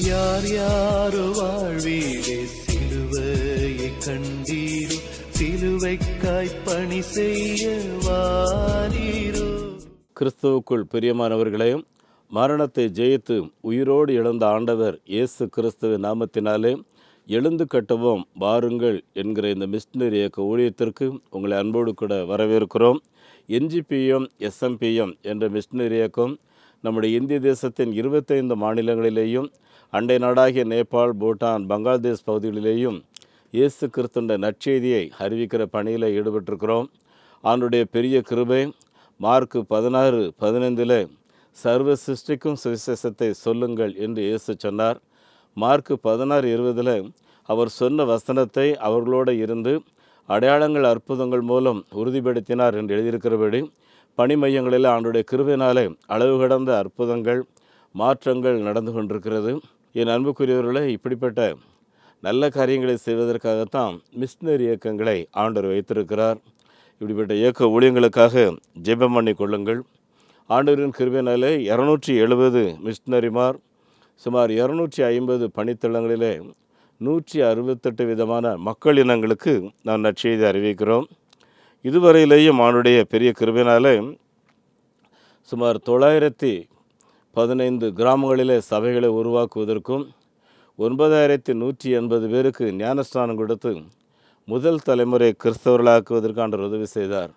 யார் யாரோ வாழ்வீரே சிலுவையை கண்டீரோ, சிலுவைக்காய் பணி செய்ய வாரீரோ. கிறிஸ்துவுக்குள் பிரியமானவர்களே, மரணத்தை ஜெயித்து உயிரோடு எழுந்த ஆண்டவர் இயேசு கிறிஸ்துவின் நாமத்தினாலே எழுந்து கட்டுவோம் வாருங்கள் என்கிற இந்த மிஷனரி இயக்க ஊழியத்திற்கு உங்களை அன்போடு கூட வரவேற்கிறோம். NGPM SMPM என்ற மிஷனரி இயக்கம் நம்முடைய இந்திய தேசத்தின் 25 மாநிலங்களிலேயும் அண்டை நாடாகிய நேபாள், பூட்டான், பங்களாதேஷ் பகுதிகளிலேயும் இயேசு கிறிஸ்துவின் நற்செய்தியை அறிவிக்கிற பணியில் ஈடுபட்டிருக்கிறோம். ஆண்டுடைய பெரிய கிருபை, மார்க் 16:15 சர்வ சிருஷ்டிக்கும் சுவிசேஷத்தை சொல்லுங்கள் என்று இயேசு சொன்னார். மார்க் 16:20 அவர் சொன்ன வசனத்தை அவர்களோடு இருந்து அடையாளங்கள் அற்புதங்கள் மூலம் உறுதிப்படுத்தினார் என்று எழுதியிருக்கிறபடி பணி மையங்களில் ஆண்டுடைய கிருபையினாலே அளவு கடந்த அற்புதங்கள் மாற்றங்கள் நடந்து கொண்டிருக்கிறது. என் அன்புக்குரியவர்களே, இப்படிப்பட்ட நல்ல காரியங்களை செய்வதற்காகத்தான் மிஷனரி இயக்கங்களை ஆண்டவர் வைத்திருக்கிறார். இப்படிப்பட்ட இயக்க ஊழியங்களுக்காக ஜெபம் பண்ணி கொள்ளுங்கள். ஆண்டவரின் கிருபையினாலே 270 மிஷனரிமார், சுமார் 250 பணித்தளங்களிலே 168 விதமான மக்கள் இனங்களுக்கு நாம் நற்செய்தி அறிவிக்கிறோம். இதுவரையிலேயும் ஆண்டுடைய பெரிய கிருபையினாலே சுமார் 915 கிராமங்களிலே சபைகளை உருவாக்குவதற்கும் 9180 பேருக்கு ஞானஸ்நானம் கொடுத்து முதல் தலைமுறை கிறிஸ்தவர்களாக்குவதற்கு ஆண்டவர் உதவி செய்தார்.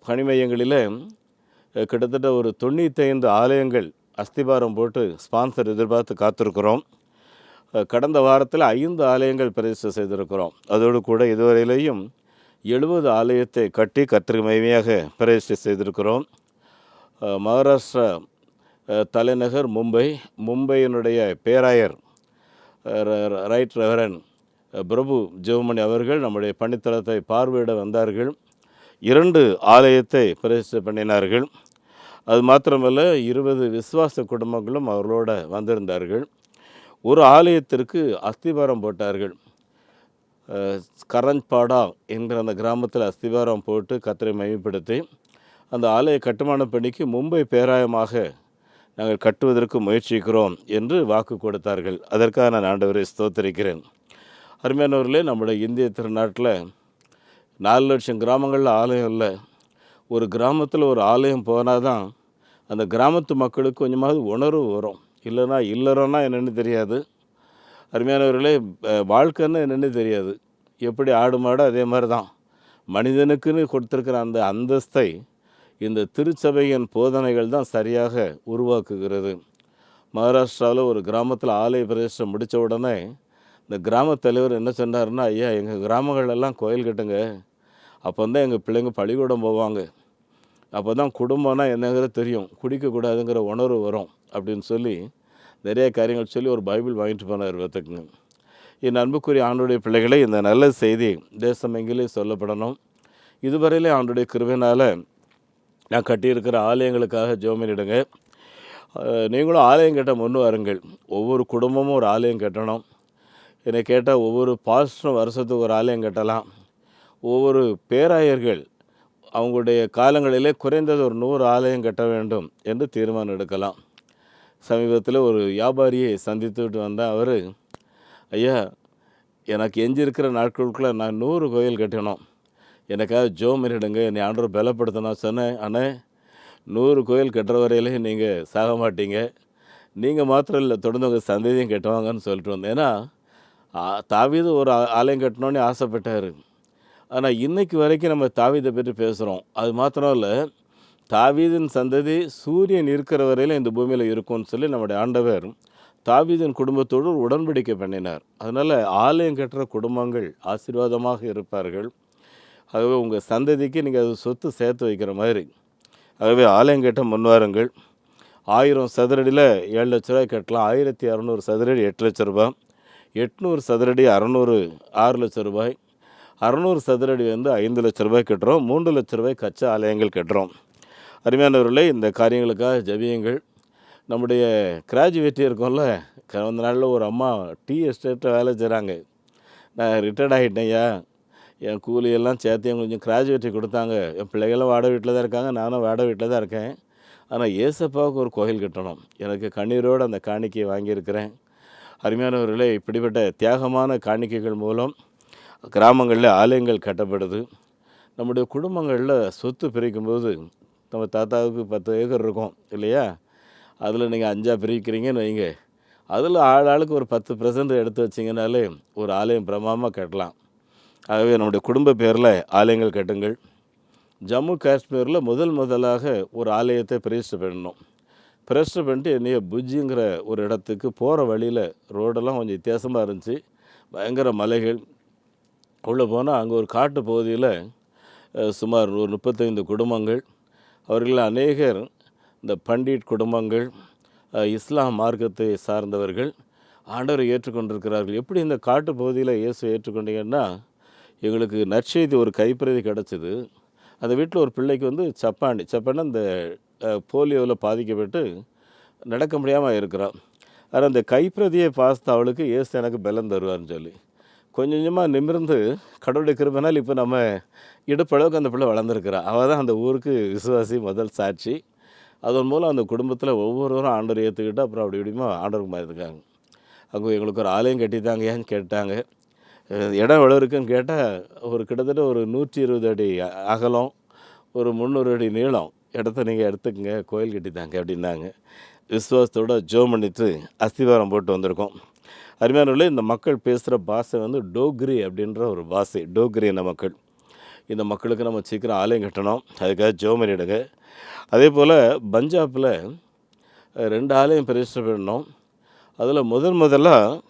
பணி மையங்களிலே கிட்டத்தட்ட ஒரு 95 ஆலயங்கள் அஸ்திபாரம் போட்டு ஸ்பான்சர் எதிர்பார்த்து காத்திருக்கிறோம். கடந்த வாரத்தில் 5 ஆலயங்கள் பிரதிஷ்டை செய்திருக்கிறோம். அதோடு கூட இதுவரையிலேயும் 70 ஆலயத்தை கட்டி கர்த்தருக்கு மகிமையாக பிரதிஷ்டை செய்திருக்கிறோம். மகாராஷ்டிரா தலைநகர் மும்பையினுடைய பேராயர் ரைட் ரெவரன் பிரபு ஜெவமணி அவர்கள் நம்முடைய பணித்தளத்தை பார்வையிட வந்தார்கள். 2 ஆலயத்தை பிரதிஷ்டை பண்ணினார்கள். அது மாத்திரமல்ல, 20 விசுவாச குடும்பங்களும் அவர்களோட வந்திருந்தார்கள். ஒரு ஆலயத்திற்கு அஸ்திபாரம் போட்டார்கள். கரஞ்பாடா என்கிற அந்த கிராமத்தில் அஸ்திபாரம் போட்டு கர்த்தரை மகிமைப்படுத்தி அந்த ஆலய கட்டுமான பணிக்கு மும்பை பேராயமாக நாங்கள் கட்டுவதற்கு முயற்சிக்கிறோம் என்று வாக்கு கொடுத்தார்கள். அதற்காக நான் ஆண்டவரை ஸ்தோத்திரிக்கிறேன். அருமையானவர்களே, நம்முடைய இந்திய திருநாட்டில் 4 லட்சம் கிராமங்களில் ஆலயம் இல்லை. ஒரு கிராமத்தில் ஒரு ஆலயம் போனால் தான் அந்த கிராமத்து மக்களுக்கு கொஞ்சமாவது உணர்வு வரும். இல்லைன்னா இல்லறன்னா என்னென்னு தெரியாது. அருமையானவர்களே, வாழ்க்கைன்னா என்னென்னு தெரியாது. எப்படி ஆடு மாடு அதே மாதிரி தான் மனிதனுக்குன்னு கொடுத்துருக்கிற அந்த அந்தஸ்தை இந்த திருச்சபையின் போதனைகள் தான் சரியாக உருவாக்குகிறது. மகாராஷ்டிராவில் ஒரு கிராமத்தில் ஆலய பிரதேசம் முடித்த உடனே இந்த கிராம தலைவர் என்ன சொன்னார்னா, ஐயா, எங்கள் கிராமங்களெல்லாம் கோயில் கட்டுங்க, அப்போ தான் எங்கள் பிள்ளைங்க பள்ளிக்கூடம் போவாங்க, அப்போ தான் குடும்பம்னா என்னங்கிறது தெரியும், குடிக்கக்கூடாதுங்கிற உணர்வு வரும் அப்படின்னு சொல்லி நிறைய காரியங்கள் சொல்லி ஒரு பைபிள் வாங்கிட்டு போனார் பார்த்துக்குங்க. என் அன்புக்குரிய ஆண்டுடைய பிள்ளைகளை, இந்த நல்ல செய்தி தேசம் எங்கிலே சொல்லப்படணும். இதுவரையிலே ஆண்டுடைய கிருபையினால் நான் கட்டியிருக்கிற ஆலயங்களுக்காக ஜெபமிடுங்க. நீங்களும் ஆலயம் கட்ட முன் வாருங்கள். ஒவ்வொரு குடும்பமும் ஒரு ஆலயம் கட்டணும். என்னை கேட்டால் ஒவ்வொரு பாஸ்டரும் வருஷத்துக்கு ஒரு ஆலயம் கட்டலாம். ஒவ்வொரு பேராயர்கள் அவங்களுடைய காலங்களிலே குறைந்தது ஒரு 100 ஆலயம் கட்ட வேண்டும் என்று தீர்மானம் எடுக்கலாம். சமீபத்தில் ஒரு வியாபாரியை சந்தித்துவிட்டு வந்தேன். அவர், ஐயா, எனக்கு எஞ்சிருக்கிற நாட்களுக்குள்ளே நான் 100 கோயில் கட்டணும், எனக்காக ஜெபமிடுங்க, என்னை ஆண்டவர் பலப்படுத்தணும் சொன்னேன். அண்ணே, 100 கோயில் கட்டுற வரையிலே நீங்கள் சாக மாட்டீங்க, நீங்கள் மாத்திரம் இல்லை, தொடர்ந்து உங்கள் சந்ததியும் கட்டுவாங்கன்னு சொல்லிட்டு வந்தேன். ஏன்னா தாவீது ஒரு ஆலயம் கட்டணும்னு ஆசைப்பட்டார். ஆனால் இன்றைக்கு வரைக்கும் நம்ம தாவீதை பற்றி பேசுகிறோம். அது மாத்திரம் இல்லை, தாவீதின் சந்ததி சூரியன் இருக்கிற வரையில் இந்த பூமியில் இருக்கும்னு சொல்லி நம்முடைய ஆண்டவர் தாவீதின் குடும்பத்தோடு ஒரு உடன்படிக்கை பண்ணினார். அதனால் ஆலயம் கட்டுற குடும்பங்கள் ஆசீர்வாதமாக இருப்பார்கள். ஆகவே உங்கள் சந்ததிக்கு நீங்கள் அது சொத்து சேர்த்து வைக்கிற மாதிரி. ஆகவே ஆலயம் கட்ட முன்வாருங்கள். 1000 சதுரடியில் 7 லட்ச ரூபாய் கட்டலாம். 1600 சதுரடி 8 லட்ச ரூபாய், 800 சதுரடி 6 லட்ச ரூபாய், 600 சதுரடி 5 லட்ச ரூபாய் கட்டுறோம். 3 லட்ச ரூபாய் கச்சா ஆலயங்கள் கட்டுறோம். அருமையானவர்களே, இந்த காரியங்களுக்காக ஜெபியுங்கள். நம்முடைய கிராஜுவேட்டி இருக்கோம்ல, கடந்த நாளில் ஒரு அம்மா டீ எஸ்டேட்டில் வேலை செய்கிறாங்க. நான் ரிட்டையர்ட் ஆகிட்டேன்யா, என் கூலியெல்லாம் சேர்த்து எங்களுக்கு கொஞ்சம் கிராஜுவேட்டி கொடுத்தாங்க, என் பிள்ளைகளும் வாடகை வீட்டில் தான் இருக்காங்க, நானும் வாடகை வீட்டில் தான் இருக்கேன், ஆனால் ஏசப்பாவுக்கு ஒரு கோயில் கட்டணும், எனக்கு கண்ணீரோடு அந்த காணிக்கையை வாங்கியிருக்கிறேன், அருமையானவர்களே, இப்படிப்பட்ட தியாகமான காணிக்கைகள் மூலம் கிராமங்களில் ஆலயங்கள் கட்டப்படுது. நம்முடைய குடும்பங்களில் சொத்து பிரிக்கும்போது நம்ம தாத்தாவுக்கு 10 ஏக்கர் இருக்கும் இல்லையா? அதில் நீங்கள் 5ஆக பிரிக்கிறீங்கன்னு வைங்க. அதில் ஆளுக்கு ஒரு 10% எடுத்து வச்சிங்கனாலே ஒரு ஆலயம் பிரமாதமாக கட்டலாம். ஆகவே நம்முடைய குடும்ப பேரில் ஆலயங்கள் கட்டுங்கள். ஜம்மு காஷ்மீரில் முதலாக ஒரு ஆலயத்தை பிரதிஷ்டை பண்ணணும். பிரதிஷ்டை பண்ணிட்டு என்னைய புஜ்ஜிங்கிற ஒரு இடத்துக்கு போகிற வழியில் ரோடெல்லாம் கொஞ்சம் வித்தியாசமாக இருந்துச்சு. பயங்கர மலைகள். உள்ளே போனால் அங்கே ஒரு காட்டு பகுதியில் சுமார் ஒரு 35 குடும்பங்கள். அவர்கள் அநேகர் இந்த பண்டிட் குடும்பங்கள், இஸ்லாம் மார்க்கத்தை சார்ந்தவர்கள் ஆண்டவரை ஏற்றுக்கொண்டிருக்கிறார்கள். எப்படி இந்த காட்டு பகுதியில் இயேசு ஏற்றுக்கொண்டீங்கன்னா, எங்களுக்கு நற்செய்தி ஒரு கைப்பிரதி கிடச்சிது. அந்த வீட்டில் ஒரு பிள்ளைக்கு வந்து சப்பான்னா இந்த போலியோவில் பாதிக்கப்பட்டு நடக்க முடியாமல் இருக்கிறான். ஆனால் அந்த கைப்பிரதியை பார்த்து அவளுக்கு இயேசு எனக்கு பலம் தருவார்னு சொல்லி கொஞ்சம் கொஞ்சமாக நிமிர்ந்து கடவுளுடைய கிருபையினால் இப்போ நம்ம இடுப்பளவுக்கு அந்த பிள்ளை வளர்ந்துருக்கிறா. அவள் தான் அந்த ஊருக்கு விசுவாசி முதல் சாட்சி. அதன் மூலம் அந்த குடும்பத்தில் ஒவ்வொருவரும் ஆண்டவர் ஏற்றுக்கிட்டு அப்புறம் அப்படி இப்படிமா ஆண்டவருக்கு மாறிருக்காங்க. அங்கே எங்களுக்கு ஒரு ஆலயம் கட்டித்தாங்க ஏன்னு கேட்டாங்க. இடம் எவ்வளோ இருக்குன்னு கேட்டால் ஒரு கிட்டத்தட்ட ஒரு 120 அடி அகலம், ஒரு 300 அடி நீளம் இடத்த நீங்கள் எடுத்துக்கங்க, கோயில் கட்டித்தாங்க அப்படின்னாங்க. விசுவாசத்தோடு ஜெபம் பண்ணிட்டு அஸ்திவாரம் போட்டு வந்திருக்கோம். அருமையானவர்களே, இந்த மக்கள் பேசுகிற பாஷை வந்து டோக்ரி அப்படின்ற ஒரு பாஷை. டோக்ரி இன மக்கள். இந்த மக்களுக்கு நம்ம சீக்கிரம் ஆலயம் கட்டணும். அதுக்காக ஜெபம் பண்ணிவிடுங்க. அதே போல் பஞ்சாபில் 2 ஆலயம் பிரதிஷ்டை பண்ணணும். அதில் முதலாக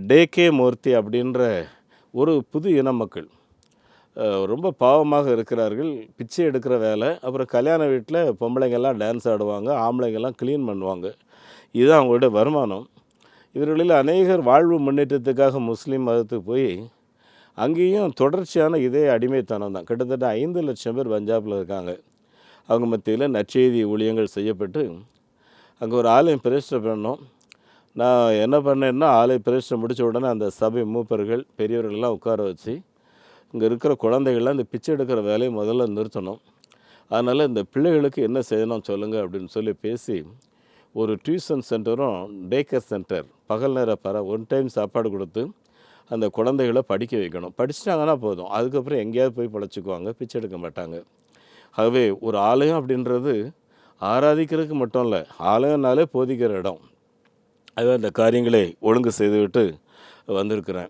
டேகே மூர்த்தி அப்படின்ற ஒரு புது இன மக்கள். ரொம்ப பாவமாக இருக்கிறார்கள். பிச்சை எடுக்கிற வேலை. அப்புறம் கல்யாண வீட்டில் பொம்பளைங்கள்லாம் டான்ஸ் ஆடுவாங்க, ஆம்பளைங்கள்லாம் க்ளீன் பண்ணுவாங்க. இதுதான் அவங்களுடைய வருமானம். இவர்களில் அநேகர் வாழ்வு முன்னேற்றத்துக்காக முஸ்லீம் மதத்துக்கு போய் அங்கேயும் தொடர்ச்சியான இதே அடிமைத்தனம் தான். கிட்டத்தட்ட 5 லட்சம் பேர் பஞ்சாபில் இருக்காங்க. அவங்க மத்தியில் நற்செய்தி ஊழியங்கள் செய்யப்பட்டு அங்கே ஒரு ஆலயம் பிரதிஷ்டை பண்ணோம். நான் என்ன பண்ணேன்னா, ஆலய பிரதிஷ்டை முடித்த உடனே அந்த சபை மூப்பர்கள் பெரியவர்கள்லாம் உட்கார வச்சு இங்கே இருக்கிற குழந்தைகள்லாம் இந்த பிச்சை எடுக்கிற வேலையை முதல்ல நிறுத்தணும். அதனால் இந்த பிள்ளைகளுக்கு என்ன செய்யணும் சொல்லுங்கள் அப்படின்னு சொல்லி பேசி ஒரு டியூஷன் சென்டரும் டேக்கர் சென்டர் பகல் நேர 1 டைம் சாப்பாடு கொடுத்து அந்த குழந்தைகளை படிக்க வைக்கணும். படிச்சிட்டாங்கன்னா போதும், அதுக்கப்புறம் எங்கேயாவது போய் பழச்சிக்குவாங்க, பிச்சை எடுக்க மாட்டாங்க. ஆகவே ஒரு ஆலயம் அப்படின்றது ஆராதிக்கிறதுக்கு மட்டும் இல்லை, ஆலயம்னாலே போதிக்கிற இடம். அதுவே அந்த காரியங்களை ஒழுங்கு செய்துவிட்டு வந்திருக்கிறேன்.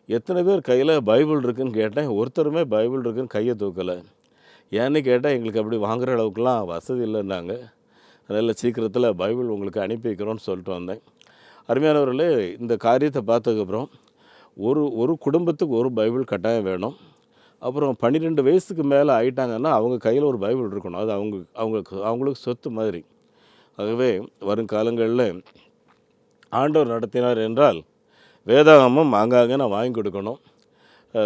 எத்தனை பேர் கையில் பைபிள் இருக்குதுன்னு கேட்டேன். ஒருத்தருமே பைபிள் இருக்குதுன்னு கையை தூக்கலை. ஏன்னு கேட்டால் எங்களுக்கு அப்படி வாங்குகிற அளவுக்குலாம் வசதி இல்லைன்னாங்க. அதனால் சீக்கிரத்தில் பைபிள் உங்களுக்கு அனுப்பி வைக்கிறோன்னு சொல்லிட்டு வந்தேன். அருமையானவர்களே, இந்த காரியத்தை பார்த்ததுக்கப்புறம் ஒரு குடும்பத்துக்கு ஒரு பைபிள் கட்டாயம் வேணும். அப்புறம் 12 வயசுக்கு மேலே ஆகிட்டாங்கன்னா அவங்க கையில் ஒரு பைபிள் இருக்கணும். அது அவங்களுக்கு சொத்து மாதிரி. ஆகவே வருங்காலங்களில் ஆண்டவர் நடத்தினார் என்றால் வேதாகமம் ஆங்காங்கே நான் வாங்கி கொடுக்கணும்.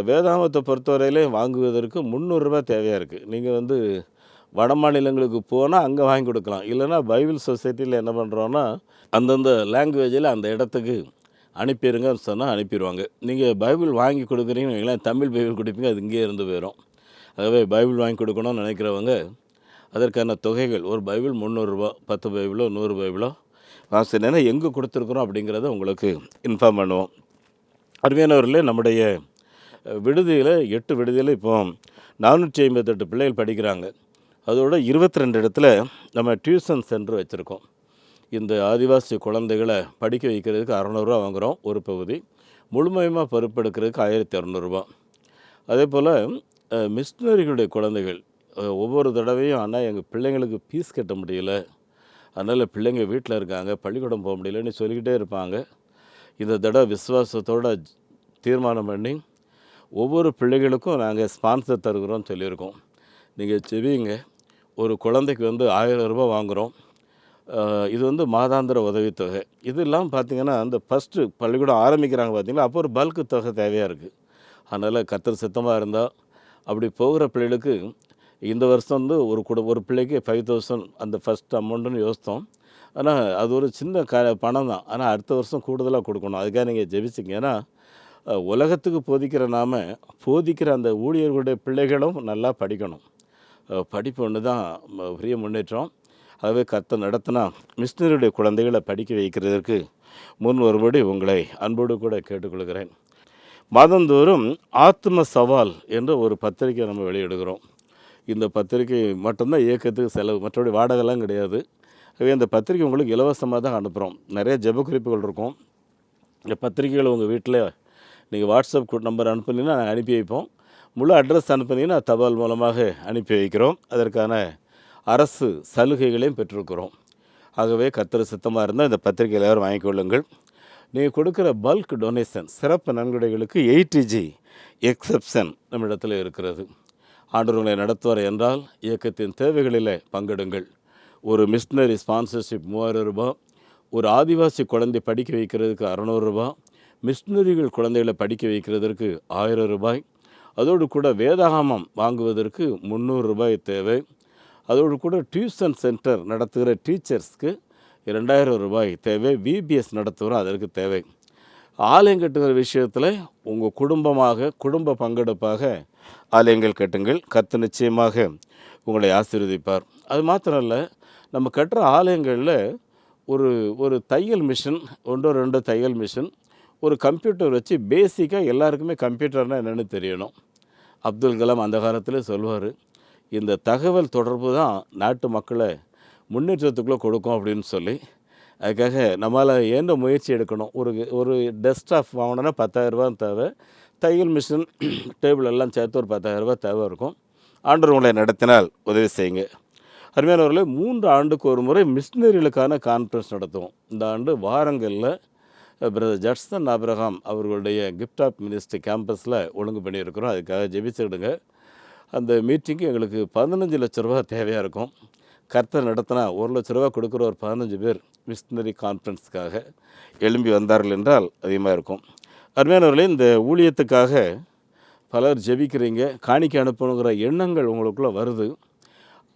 வேதாகமத்தை பொறுத்தவரையிலே வாங்குவதற்கு 300 ரூபாய் தேவையாக இருக்குது. நீங்கள் வந்து வட மாநிலங்களுக்கு போனால் அங்கே வாங்கி கொடுக்கலாம். இல்லைனா பைபிள் சொசைட்டியில் என்ன பண்ணுறோன்னா, அந்தந்த லாங்குவேஜில் அந்த இடத்துக்கு அனுப்பிடுங்கன்னு சொன்னால் அனுப்பிடுவாங்க. நீங்கள் பைபிள் வாங்கி கொடுக்குறீங்கன்னு வைங்களேன், தமிழ் பைபிள் கொடுப்பீங்க, அது இங்கேயே இருந்து போயிடும். ஆகவே பைபிள் வாங்கி கொடுக்கணும்னு நினைக்கிறவங்க அதற்கான தொகைகள், ஒரு பைபிள் 300 ரூபா, 10 பைபிளோ 100 பைபிளோ வாசினா எங்கே கொடுத்துருக்குறோம் அப்படிங்கிறத உங்களுக்கு இன்ஃபார்ம் பண்ணுவோம். அருமையானவர்களே, நம்முடைய விடுதியில் 8 விடுதியில் இப்போ 458 பிள்ளைகள் படிக்கிறாங்க. அதோட 22 இடத்துல நம்ம டியூஷன் சென்டர் வச்சுருக்கோம். இந்த ஆதிவாசி குழந்தைகளை படிக்க வைக்கிறதுக்கு 600 ரூபா வாங்குகிறோம் ஒரு பகுதி. முழுமையமாக பொறுப்பெடுக்கிறதுக்கு 1200 ரூபா. அதே போல் மிஷினரிகளுடைய குழந்தைகள் ஒவ்வொரு தடவையும், ஆனால் எங்கள் பிள்ளைங்களுக்கு ஃபீஸ் கட்ட முடியல, அதனால் பிள்ளைங்க வீட்டில் இருக்காங்க, பள்ளிக்கூடம் போக முடியலன்னு சொல்லிக்கிட்டே இருப்பாங்க. இந்த தடவை விசுவாசத்தோடு தீர்மானம் பண்ணி ஒவ்வொரு பிள்ளைகளுக்கும் நாங்கள் ஸ்பான்சர் தருகிறோம்னு சொல்லியிருக்கோம். நீங்கள் செவிங்க, ஒரு குழந்தைக்கு வந்து 1000 ரூபா வாங்குகிறோம். இது வந்து மாதாந்திர உதவித்தொகை. இது இல்லாமல் பார்த்திங்கன்னா, அந்த ஃபஸ்ட்டு பள்ளிக்கூடம் ஆரம்பிக்கிறாங்க பார்த்திங்களா, அப்போ ஒரு பல்க்கு தொகை தேவையாக இருக்குது. அதனால் கர்த்தர் சித்தமாக இருந்தால் அப்படி போகிற பிள்ளைகளுக்கு இந்த வருஷம் வந்து ஒரு பிள்ளைக்கு 5000 அந்த ஃபஸ்ட் அமௌண்ட்டுன்னு யோசித்தோம். ஆனால் அது ஒரு சின்ன பணம் தான். ஆனால் அடுத்த வருஷம் கூடுதலாக கொடுக்கணும். அதுக்காக நீங்கள் ஜெபிச்சிங்க. ஏன்னா உலகத்துக்கு போதிக்கிற அந்த ஊழியர்களுடைய பிள்ளைகளும் நல்லா படிக்கணும். படிப்பு ஒன்று தான் பெரிய முன்னேற்றம். ஆகவே கர்த்தர் நடத்தினா மிஷினரியுடைய குழந்தைகளை படிக்க வைக்கிறதற்கு முன் வரும்படி உங்களை அன்போடு கூட கேட்டுக்கொள்கிறேன். மாதந்தோறும் ஆத்ம சவால் என்ற ஒரு பத்திரிக்கை நம்ம வெளியிடுகிறோம். இந்த பத்திரிக்கை மட்டும்தான் இயக்கத்துக்கு செலவு, மற்றபடி வாடகைலாம் கிடையாது. ஆகவே இந்த பத்திரிக்கை உங்களுக்கு இலவசமாக தான் அனுப்புகிறோம். நிறைய ஜெப குறிப்புகள் இருக்கும். இந்த பத்திரிக்கைகள் உங்கள் வீட்டில் நீங்கள் வாட்ஸ்அப் நம்பர் அனுப்புனீங்கன்னா நாங்கள் அனுப்பி வைப்போம். முழு அட்ரஸ் அனுப்புனீங்கன்னா தபால் மூலமாக அனுப்பி வைக்கிறோம். அதற்கான அரசு சலுகைகளையும் பெற்றிருக்கிறோம். ஆகவே கர்த்தர் சித்தமாக இருந்தால் இந்த பத்திரிகை எல்லோரும் வாங்கிக்கொள்ளுங்கள். நீங்கள் கொடுக்குற பல்க் டொனேஷன், சிறப்பு நன்கொடைகளுக்கு 80G எக்ஸப்ஷன் நம்மிடத்தில் இருக்கிறது. ஆண்டவர்களை நடத்துவார் என்றால் இயக்கத்தின் தேவைகளில் பங்கெடுங்கள். ஒரு மிஷினரி ஸ்பான்சர்ஷிப் 3000 ரூபா, ஒரு ஆதிவாசி குழந்தை படிக்க வைக்கிறதுக்கு 600 ரூபா, மிஷினரிகள் குழந்தைகளை படிக்க வைக்கிறதற்கு 1000 ரூபாய், அதோடு கூட வேதாகமம் வாங்குவதற்கு 300 ரூபாய் தேவை, அதோடு கூட டியூஷன் சென்டர் நடத்துகிற டீச்சர்ஸ்க்கு 2000 ரூபாய் தேவை, விபிஎஸ் நடத்துகிறோம் அதற்கு தேவை. ஆலயம் கட்டுகிற விஷயத்தில் உங்கள் குடும்ப பங்கெடுப்பாக ஆலயங்கள் கட்டுங்கள். கர்த்தர் நிச்சயமாக உங்களை ஆசீர்வதிப்பார். அது மாத்திரம் இல்லை, நம்ம கட்டுற ஆலயங்களில் ஒரு தையல் மிஷின், 1-2 தையல் மிஷின், ஒரு கம்ப்யூட்டர் வச்சு பேசிக்காக எல்லாருக்குமே கம்ப்யூட்டர்னால் என்னென்னு தெரியணும். அப்துல் கலாம் அந்த காலத்தில் சொல்லுவார், இந்த தகவல் தொடர்பு தான் நாட்டு மக்களை முன்னேற்றத்துக்குள்ளே கொடுக்கும் அப்படின்னு சொல்லி. அதுக்காக நம்மளால் என்ன முயற்சி எடுக்கணும். ஒரு டெஸ்க்டாப் வாங்கினோன்னா 10,000 ரூபா தேவை, தையல் மிஷின் டேபிள் எல்லாம் சேர்த்து ஒரு 10,000 ரூபா தேவை இருக்கும். ஆண்டவர் உங்களை நடத்தினால் உதவி செய்யுங்க. அருமையானவர்களே, 3 ஆண்டுக்கு ஒரு முறை மிஷினரிகளுக்கான கான்ஃபரன்ஸ் நடத்துவோம். இந்த ஆண்டு வாரங்களில் பிரதர் ஜட்சன் ஆபிரகாம் அவர்களுடைய கிஃப்ட் ஆஃப் மினிஸ்ட்ரி கேம்பஸில் ஒழுங்கு பண்ணியிருக்கிறோம். அதுக்காக ஜெபிச்சுடுங்க. அந்த மீட்டிங்கு எங்களுக்கு 15 லட்ச ரூபா தேவையாக இருக்கும். கர்த்தர் நடத்தினா 1 லட்ச ரூபா கொடுக்குற ஒரு 15 பேர் மிஷினரி கான்ஃபரன்ஸுக்காக எழும்பி வந்தார்கள் என்றால் அதிகமாக இருக்கும். அருமையானவர்களே, இந்த ஊழியத்துக்காக பலர் ஜெபிக்கிறீங்க, காணிக்கை அனுப்பணுங்கிற எண்ணங்கள் உங்களுக்குள்ளே வருது.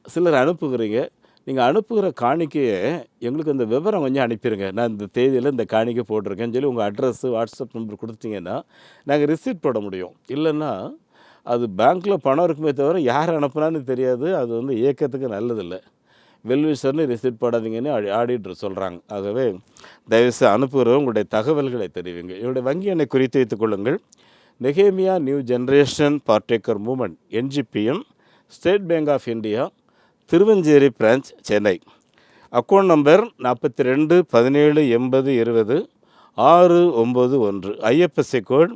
சிலர் அனுப்புகிறீங்க. நீங்கள் அனுப்புகிற காணிக்கையை எங்களுக்கு அந்த விவரம் கொஞ்சம் அனுப்பிடுங்க. நான் இந்த தேதியில் இந்த காணிக்கை போட்டிருக்கேன்னு சொல்லி உங்கள் அட்ரஸ்ஸு வாட்ஸ்அப் நம்பர் கொடுத்தீங்கன்னா நாங்கள் ரிசீட் போட முடியும். இல்லைன்னா அது பேங்க்கில் பணம் இருக்குமே தவிர யார் அனுப்புனான்னு தெரியாது. அது இயக்கத்துக்கு நல்லதில்லை. வெல்விஷர்னு ரிசீட் போடாதீங்கன்னு ஆடிட்டர் சொல்கிறாங்க. ஆகவே தயவுசெய்து அனுப்புகிறவங்க உங்களுடைய தகவல்களை தெரிவிங்க. என்னுடைய வங்கி எண்ணை குறித்து வைத்துக் கொள்ளுங்கள். நெகேமியா new generation partaker movement NGPM, State Bank of India, Thiruvanchery branch, Chennai. Account number 42 17 80 20 691. IFSC code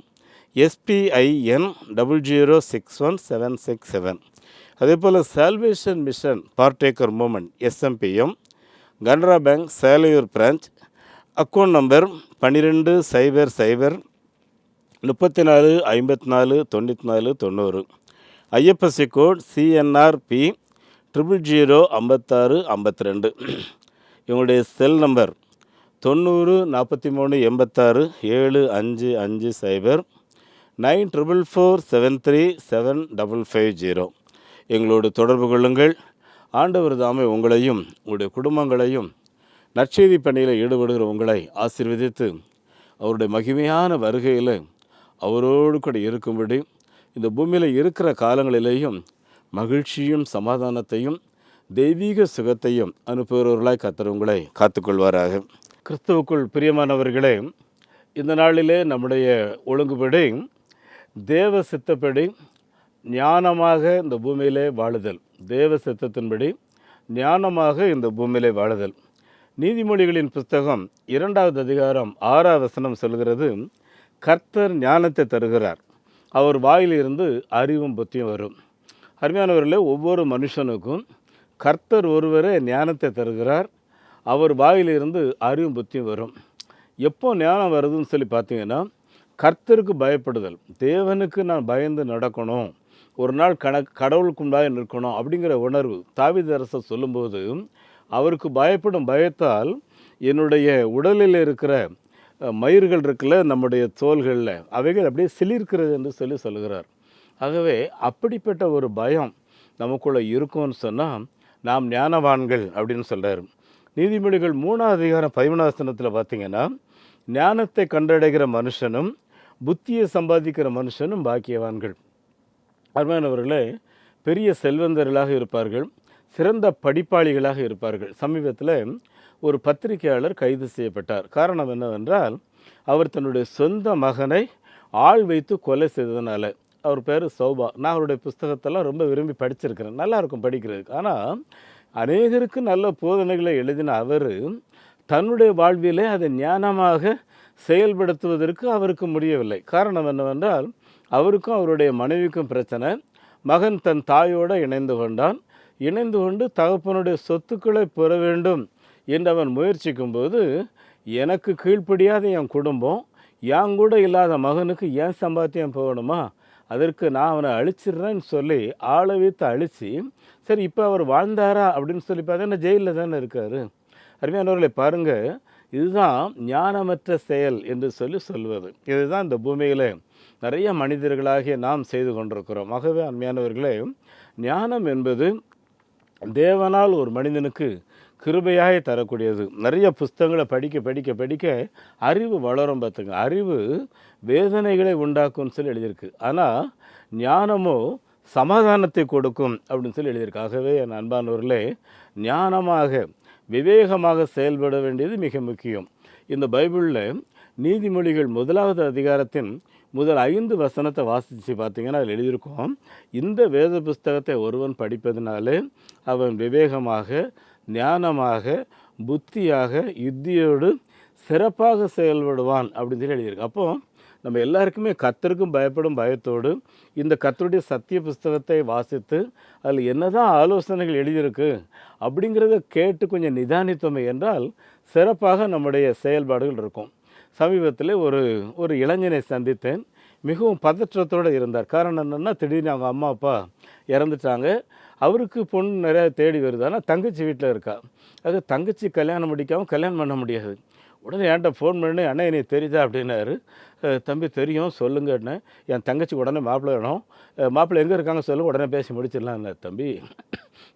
SPIN 0061767. அதே போல் salvation mission partaker movement SMPM, Canara bank Selaiyur branch. Account number 12 00 34 54 94 90. IFSC code CNRP 000 56 52. இவங்களுடைய செல் நம்பர் 90 43 86 7550 9447 7550. எங்களோடு தொடர்பு கொள்ளுங்கள். ஆண்டவர் தாமே உங்களையும் உங்களுடைய குடும்பங்களையும் நற்செய்தி பணியில் ஈடுபடுகிற உங்களை ஆசீர்வதித்து அவருடைய மகிமையான வருகையில் அவரோடு கூட இருக்கும்படி இந்த பூமியில் இருக்கிற காலங்களிலேயும் மகிழ்ச்சியும் சமாதானத்தையும் தெய்வீக சுகத்தையும் அனுப்புகிறவர்களாய் கர்த்தர் உங்களை காத்துக்கொள்வாராக. கிறிஸ்துவுக்குள் பிரியமானவர்களே, இந்த நாளிலே நம்முடைய ஒழுங்குபடி தேவ சித்தப்படி ஞானமாக இந்த பூமியிலே வாழுதல், தேவ சித்தத்தின்படி ஞானமாக இந்த பூமியிலே வாழுதல். நீதிமொழிகளின் புஸ்தகம் 2வது அதிகாரம் 6வது வசனம் சொல்கிறது, கர்த்தர் ஞானத்தை தருகிறார், அவர் வாயிலிருந்து அறிவும் புத்தியும் வரும். அருமையானவர்களே, ஒவ்வொரு மனுஷனுக்கும் கர்த்தர் ஒருவரே ஞானத்தை தருகிறார், அவர் வாயிலிருந்து அறிவும் புத்தியும் வரும். எப்போ ஞானம் வருதுன்னு சொல்லி பார்த்தீங்கன்னா, கர்த்தருக்கு பயப்படுதல், தேவனுக்கு நான் பயந்து நடக்கணும், ஒரு நாள் கடவுளுக்குண்டாக நிற்கணும் அப்படிங்கிற உணர்வு தாவீது அரசர் சொல்லும்போது, அவருக்கு பயப்படும் பயத்தால் என்னுடைய உடலில் இருக்கிற மயிர்கள் இருக்குல்ல, நம்முடைய தோள்களில் அவைகள் அப்படியே சிலிர்க்கிறது என்று சொல்லுகிறார். ஆகவே அப்படிப்பட்ட ஒரு பயம் நமக்குள்ளே இருக்கும்னு சொன்னால் நாம் ஞானவான்கள் அப்படின்னு சொல்கிறார். நீதிமொழிகள் 3வது அதிகாரம் 11வது வசனத்தில் பார்த்தீங்கன்னா, ஞானத்தை கண்டடைகிற மனுஷனும் புத்தியை சம்பாதிக்கிற மனுஷனும் பாக்கியவான்கள். அருமையானவர்களே, பெரிய செல்வந்தர்களாக இருப்பார்கள், சிறந்த படிப்பாளிகளாக இருப்பார்கள். சமீபத்தில் ஒரு பத்திரிகையாளர் கைது செய்யப்பட்டார். காரணம் என்னவென்றால், அவர் தன்னுடைய சொந்த மகனை ஆள் வைத்து கொலை செய்ததுனால. அவர் பேர் சௌபா. நான் அவருடைய புஸ்தகத்தெல்லாம் ரொம்ப விரும்பி படிச்சிருக்கிறேன். நல்லாயிருக்கும் படிக்கிறதுக்கு. ஆனால் அநேகருக்கு நல்ல போதனைகளை எழுதின அவர் தன்னுடைய வாழ்விலே அதை ஞானமாக செயல்படுத்துவதற்கு அவருக்கு முடியவில்லை. காரணம் என்னவென்றால், அவருக்கும் அவருடைய மனைவிக்கும் பிரச்சனை. மகன் தன் தாயோடு இணைந்து கொண்டான். இணைந்து கொண்டு தகப்பனுடைய சொத்துக்களை பெற வேண்டும் என்று அவன் முயற்சிக்கும்போது, எனக்கு கீழ்ப்படியாத என் குடும்பம், என் கூட இல்லாத மகனுக்கு ஏன் சம்பாத்தியம் போகணுமா, அதற்கு நான் அவனை அழிச்சிடுறேன்னு சொல்லி ஆளை வைத்து அழித்து, சரி இப்போ அவர் வாழ்ந்தாரா அப்படின்னு சொல்லி பார்த்தீங்கன்னா ஜெயிலில் தானே இருக்கார். அருமையானவர்களை பாருங்கள், இதுதான் ஞானமற்ற செயல் என்று சொல்வது. இதுதான் இந்த பூமியில் நிறைய மனிதர்களாகிய நாம் செய்து கொண்டிருக்கிறோம். ஆகவே அருமையானவர்களே, ஞானம் என்பது தேவனால் ஒரு மனிதனுக்கு கிருபையாக தரக்கூடியது. நிறைய புஸ்தகங்களை படிக்க படிக்க படிக்க அறிவு வளரும். பார்த்துங்க, அறிவு வேதனைகளை உண்டாக்கும்னு சொல்லி எழுதியிருக்கு. ஆனால் ஞானமோ சமாதானத்தை கொடுக்கும் அப்படின்னு சொல்லி எழுதியிருக்கு. ஆகவே என் அன்பானவர்களே, ஞானமாக விவேகமாக செயல்பட வேண்டியது மிக முக்கியம். இந்த பைபிளில் நீதிமொழிகள் 1வது அதிகாரத்தின் முதல் 5 வசனத்தை வாசித்து பார்த்தீங்கன்னா அதில் எழுதியிருக்கோம், இந்த வேத புஸ்தகத்தை ஒருவன் படிப்பதனாலே அவன் விவேகமாக, ஞானமாக, புத்தியாக, யுத்தியோடு சிறப்பாக செயல்படுவான் அப்படின்னு சொல்லி எழுதியிருக்கு. அப்போது நம்ம எல்லாருக்குமே கர்த்தருக்கும் பயப்படும் பயத்தோடு இந்த கர்த்தருடைய சத்திய புஸ்தகத்தை வாசித்து அதில் என்னதான் ஆலோசனைகள் எழுதியிருக்கு அப்படிங்கிறத கேட்டு கொஞ்சம் நிதானித்தோமே என்றால் சிறப்பாக நம்முடைய செயல்பாடுகள் இருக்கும். சமீபத்தில் ஒரு இளைஞனை சந்தித்தேன். மிகவும் பதற்றத்தோடு இருந்தார். காரணம் என்னென்னா, திடீர்னு அவங்க அம்மா அப்பா இறந்துட்டாங்க. அவருக்கு பொண்ணு நிறையா தேடி வருது. ஆனால் தங்கச்சி வீட்டில் இருக்கா. அது தங்கச்சி கல்யாணம் முடிக்காமல் கல்யாணம் பண்ண முடியாது. உடனே என்கிட்ட ஃபோன் பண்ணி, அண்ணா என்னை தெரியுதா அப்படின்னாரு. தம்பி தெரியும் சொல்லுங்கண்ணே. என் தங்கச்சி உடனே மாப்பிள்ளை வேணும். மாப்பிள்ளை எங்கே இருக்காங்க சொல்லுங்கள், உடனே பேசி முடிச்சிடலாம்ண்ணே. தம்பி,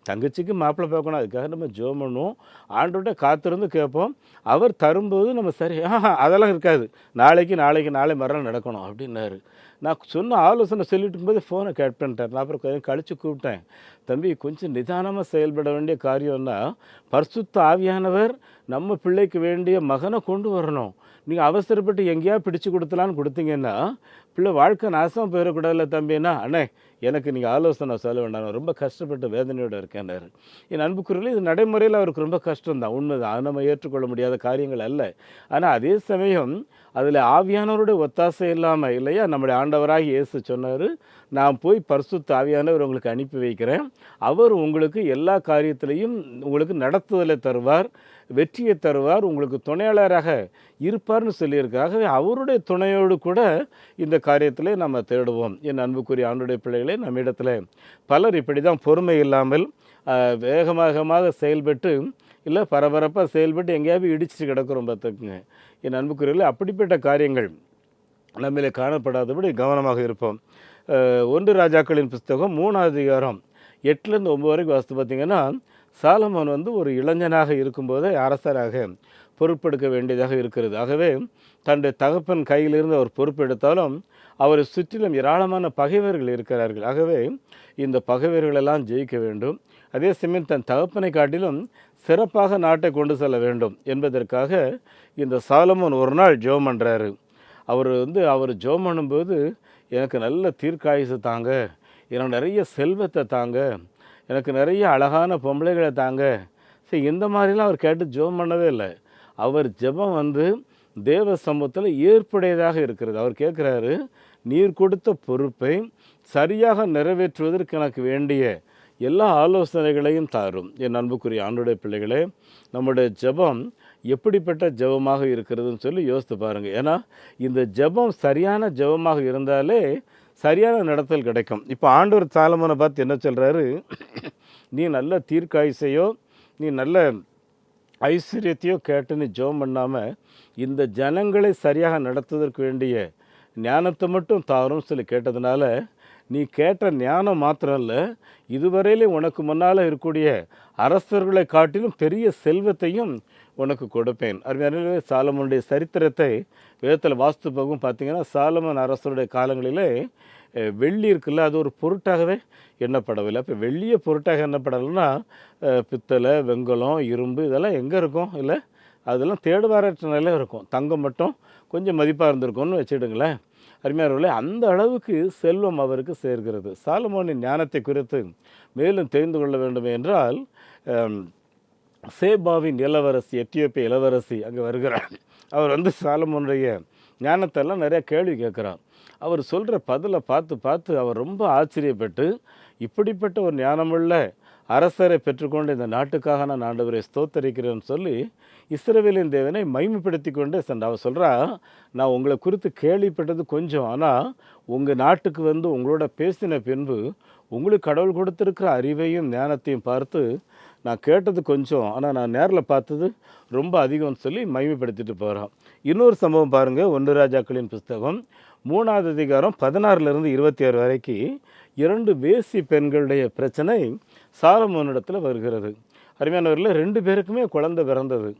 தங்கச்சிக்கு மாப்பிள்ளை பார்க்கணும், அதுக்காக நம்ம ஜெபம் பண்ணுவோம், ஆண்டவர்கிட்ட காத்திருந்து கேட்போம், அவர் தரும்போது நம்ம சரி அதெல்லாம் இருக்காது, நாளை மறுநாள் நடக்கணும் அப்படின்னாரு. நான் சொன்ன ஆலோசனை சொல்லிட்டு இருக்கும்போது ஃபோனை கட் பண்ணிட்டார். நான் அப்புறம் கொஞ்சம் கழித்து கூப்பிட்டேன். தம்பி, கொஞ்சம் நிதானமாக செயல்பட வேண்டிய காரியம்னா, பரிசுத்த ஆவியானவர் நம்ம பிள்ளைக்கு வேண்டிய மகனை கொண்டு வரணும். நீங்கள் அவசரப்பட்டு எங்கேயா பிடிச்சு கொடுத்தலான்னு கொடுத்தீங்கன்னா பிள்ளை வாழ்க்கை நாசமாக போயிடக்கூடாதுல்ல தம்பின்னா, அண்ணே எனக்கு நீங்கள் ஆலோசனை சொல்ல வேண்டாம், ரொம்ப கஷ்டப்பட்டு வேதனையோடு இருக்கேன்னாரு. என் அன்புக்குரியவர்களே, இது நடைமுறையில் அவருக்கு ரொம்ப கஷ்டம்தான், உண்மைதான், நம்ம ஏற்றுக்கொள்ள முடியாத காரியங்கள் அல்ல. ஆனால் அதே சமயம் அதில் ஆவியானவருடைய ஒத்தாசை இல்லாமல் இல்லையா, நம்முடைய ஆண்டவராக இயேசு சொன்னார், நான் போய் பரிசுத்த ஆவியானவர் உங்களுக்கு அனுப்பி வைக்கிறேன், அவர் உங்களுக்கு எல்லா காரியத்திலையும் உங்களுக்கு நடத்துதலை தருவார், வெற்றியை தருவார், உங்களுக்கு துணையாளராக இருப்பார்னு சொல்லியிருக்கார். ஆகவே அவருடைய துணையோடு கூட இந்த காரியத்திலே நம்ம தேடுவோம். என் அன்புக்குரிய ஆண்டுடைய பிள்ளைகளே, நம்மிடத்தில் பலர் இப்படி தான் பொறுமை இல்லாமல் வேகமாக செயல்பட்டு இல்லை பரபரப்பாக செயல்பட்டு எங்கேயாவது இடிச்சிட்டு கிடக்கிறோம். பார்த்துக்குங்க என் அன்புக்குரியவர்களே, அப்படிப்பட்ட காரியங்கள் நம்மளே காணப்படாதபடி கவனமாக இருப்போம். 1 ராஜாக்களின் புஸ்தகம் 3வது அதிகாரம் 8லேருந்து 9 வரைக்கும் வாசித்து பார்த்திங்கன்னா, சாலமோன் ஒரு இளைஞனாக இருக்கும்போதே அரசராக பொறுப்பெடுக்க வேண்டியதாக இருக்கிறது. ஆகவே தன்னுடைய தகப்பன் கையிலிருந்து அவர் பொறுப்பெடுத்தாலும் அவரை சுற்றிலும் ஏராளமான பகைவர்கள் இருக்கிறார்கள். ஆகவே இந்த பகைவர்களெல்லாம் ஜெயிக்க வேண்டும், அதே சமயம் தன் தகப்பனை காட்டிலும் சிறப்பாக நாட்டை கொண்டு செல்ல வேண்டும் என்பதற்காக இந்த சாலமோன் ஒரு நாள் ஜெபம் பண்ணுறாரு. அவர் ஜெபம் பண்ணும்போது, எனக்கு நல்ல தீர்க்காயுசு தாங்க, எனக்கு நிறைய செல்வத்தை தாங்க, எனக்கு நிறைய அழகான பொம்பளைகளை தாங்க, சரி இந்த மாதிரிலாம் அவர் கேட்டு ஜெபம் பண்ணவே இல்லை. அவர் ஜெபம் தேவ சமூகத்தில் ஏற்புடையதாக இருக்கிறது. அவர் கேட்குறாரு, நீர் கொடுத்த பொறுப்பை சரியாக நிறைவேற்றுவதற்கு எனக்கு வேண்டிய எல்லா ஆலோசனைகளையும் தாரும். என் அன்புக்குரிய ஆண்டுடைய பிள்ளைகளே, நம்முடைய ஜெபம் எப்படிப்பட்ட ஜெபமாக இருக்கிறதுன்னு சொல்லி யோசித்து பாருங்கள். ஏன்னா இந்த ஜெபம் சரியான ஜெபமாக இருந்தாலே சரியான நடத்தல் கிடைக்கும். இப்போ ஆண்டவர் சாலமோனை பார்த்து என்ன சொல்கிறாரு, நீ நல்ல தீர்க்காயுசையோ நீ நல்ல ஐஸ்வர்யத்தையோ கேட்டு நீ ஜெபம் பண்ணாமல் இந்த ஜனங்களை சரியாக நடத்துவதற்கு வேண்டிய ஞானத்தை மட்டும் தாரும் சொல்லி கேட்டதுனால, நீ கேட்ட ஞானம் மாத்திரம் இல்லை, இதுவரையிலும் உனக்கு முன்னால் இருக்கக்கூடிய அரசர்களை காட்டிலும் பெரிய செல்வத்தையும் உனக்கு கொடுப்பேன். அருமையான சாலமோனுடைய சரித்திரத்தை வேதத்தில் வாஸ்து போகும் பார்த்தீங்கன்னா, சாலமன் அரசருடைய காலங்களிலே வெள்ளி இருக்குல்ல, அது ஒரு பொருட்டாகவே எண்ணப்படவில்லை. அப்போ வெள்ளியை பொருட்டாக எண்ணப்படலைன்னா பித்தளை, வெண்கலம், இரும்பு இதெல்லாம் எங்கே இருக்கும்? இல்லை, அதெல்லாம் தேடுவாரற்ற நிலையில் இருக்கும். தங்கம் மட்டும் கொஞ்சம் மதிப்பாக இருந்திருக்கும்னு வச்சுடுங்களேன். அருமையானவர்களே, அந்த அளவுக்கு செல்வம் அவருக்கு சேர்கிறது. சாலமோனின் ஞானத்தை குறித்து மேலும் தெரிந்து கொள்ள வேண்டும் என்றால், சேபாவின் இளவரசி, எத்தியோப்பிய இளவரசி அங்கே வருகிறார். அவர் சாலமோனுடைய ஞானத்தெல்லாம் நிறையா கேள்வி கேட்குறார். அவர் சொல்கிற பதிலை பார்த்து பார்த்து அவர் ரொம்ப ஆச்சரியப்பட்டு, இப்படிப்பட்ட ஒரு ஞானமுள்ள அரசரை பெற்றுக்கொண்டு இந்த நாட்டுக்காக நான் ஆண்டவரை ஸ்தோத்தரிக்கிறேன்னு சொல்லி இஸ்ரவேலின் தேவனை மைமைப்படுத்தி கொண்டே சென்றார். அவர் சொல்கிறா, நான் உங்களை குறித்து கேள்விப்பட்டது கொஞ்சம், ஆனால் உங்கள் நாட்டுக்கு உங்களோட பேசின பின்பு உங்களுக்கு கடவுள் கொடுத்துருக்கிற அறிவையும் ஞானத்தையும் பார்த்து நான் கேட்டது கொஞ்சம், ஆனால் நான் நேரில் பார்த்தது ரொம்ப அதிகம்னு சொல்லி மைமைப்படுத்திட்டு போகிறான். இன்னொரு சம்பவம் பாருங்கள், 1 ராஜாக்களின் புஸ்தகம் 3ஆவது அதிகாரம் 16லிருந்து 26 வரைக்கும் 2 வேசி பெண்களுடைய பிரச்சனை சாலமோனிடத்தில் வருகிறது. அருமையானவர்களே, 2 பேருக்குமே குழந்தை பிறந்தது.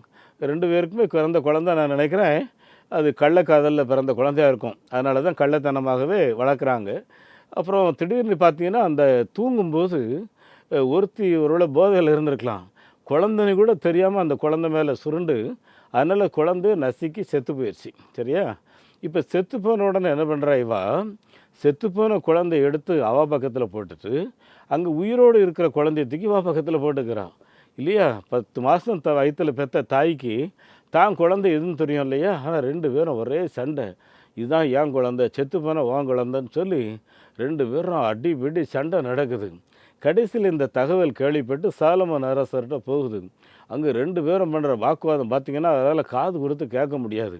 2 பேருக்குமே பிறந்த குழந்தை நான் நினைக்கிறேன் அது கள்ளக்காதலில் பிறந்த குழந்தையாக இருக்கும். அதனால தான் கள்ளத்தனமாகவே வளர்க்குறாங்க. அப்புறம் திடீர்னு பார்த்தீங்கன்னா, அந்த தூங்கும்போது ஒருத்தி ஒருவேளை போதையில் இருந்திருக்கலாம். குழந்தைன்னு கூட தெரியாமல் அந்த குழந்தை மேலே சுருண்டு, அதனால் குழந்தை நசுக்கி செத்து போயிடுச்சு. சரியா? இப்போ செத்து போன உடனே என்ன பண்ணுறா இவா, செத்துப்போன குழந்தைய எடுத்து அவா பக்கத்தில் போட்டுட்டு அங்கே உயிரோடு இருக்கிற குழந்தைய தூக்கி அவா பக்கத்தில் போட்டுக்கிறான் இல்லையா? 10 மாதம் வயிற்றில் பெற்ற தாய்க்கு தான் குழந்தை எதுன்னு தெரியும் இல்லையா? ஆனால் 2 பேரும் ஒரே சண்டை. இதுதான் ஏன் குழந்தை, செத்து போனால் உன் குழந்தைன்னு சொல்லி 2 பேரும் அடி பிடி சண்டை நடக்குது. கடைசியில் இந்த தகவல் கேள்விப்பட்டு சாலமோன் அரசர்கிட்ட போகுது. அங்கே 2 பேரும் பண்ணுற வாக்குவாதம் பார்த்திங்கன்னா அதனால் காது கொடுத்து கேட்க முடியாது.